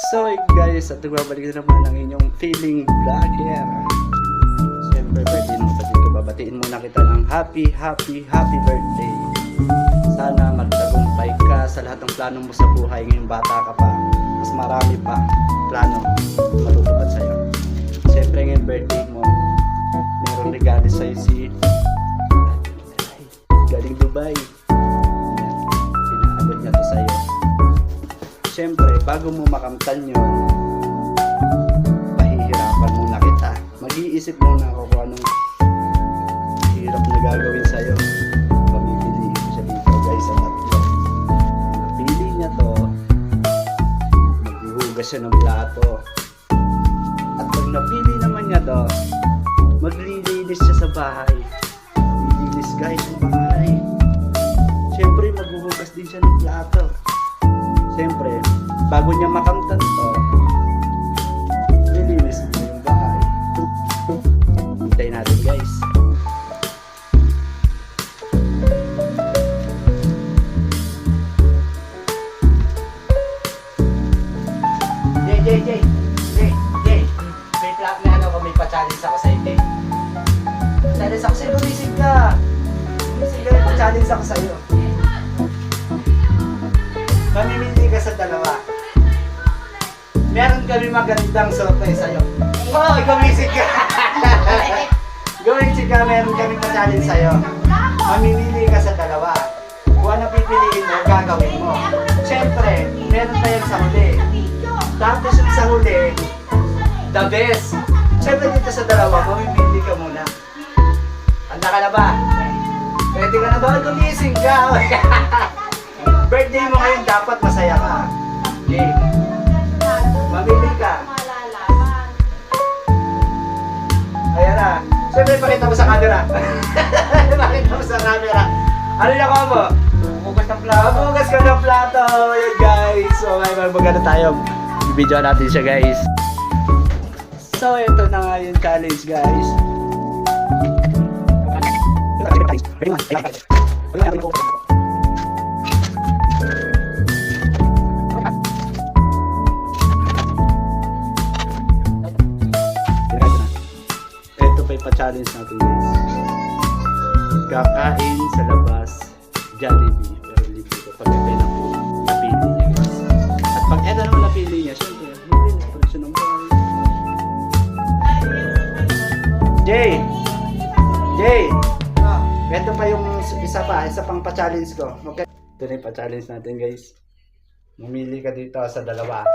So guys, at nagbabalik na naman ang inyong feeling vlogger. Siyempre, pwede nung kapatid ko, babatiin muna kita ng happy birthday. Sana magtagumpay ka sa lahat ng plano mo sa buhay. Ngayong bata ka pa, mas marami pa plano matutupad sa'yo. Siyempre, ngayong birthday mo, merong regalo sa'yo si galing Dubai. Pinaabot niya to sa'yo. Siyempre, bago mo makamtan yun, pahihirapan muna kita. Mag-iisip muna ako kung anong hirap na gagawin sa'yo. Pamipili ko siya dito guys sa tatlo. Napili niya to, maghuhugas siya ng plato. At pag napili naman niya to, maglilinis siya sa bahay. Lilinis guys ang bahay. Siyempre, maghuhugas din siya ng plato. Siyempre, bago niya makamtan to, lilinis mo yung bahay. Hintayin natin guys. Jay. May ano ko, may pa-challenge ako sa iyo. Challenge ako sa'yo, gumising ka. Gumising ka, pa-challenge ako sa'yo. Mamimili ka sa dalawa. Meron kami magandang surprise sa'yo. Oh, gumising ka! Gumising ka, meron kami pa-challenge sa'yo. Mamimili ka sa dalawa. Kung ano pipiliin mo, gagawin mo. Siyempre, meron tayong sa huli. Tapos yung sa huli, the best. Siyempre dito sa dalawa, mamimili ka muna. Handa ka na ba? Pwede ka na ba? Gumising ka! Birthday mo ngayon, dapat masaya ka. Okay. Mamili ka. Ayan na. Siyempre, pakita mo sa camera. Pakita mo sa camera. Ano na ka mo? Bukas ng plato. Bukas ka ng plato. Ayan guys. So, ngayon maganda tayo. I-video natin siya guys. So, ito na nga yung challenge guys. Ito pa ipa-challenge natin guys. Kakain sa labas Jollibee. Pero libre ko pag ito na po napili niya guys. At pag ito naman napili niya, syempre hindi na presyo ng bahay. Jay! Ito pa yung isa pang pa-challenge ko. Okay? Ito na yung pa-challenge natin guys. Mamili ka dito sa dalawa.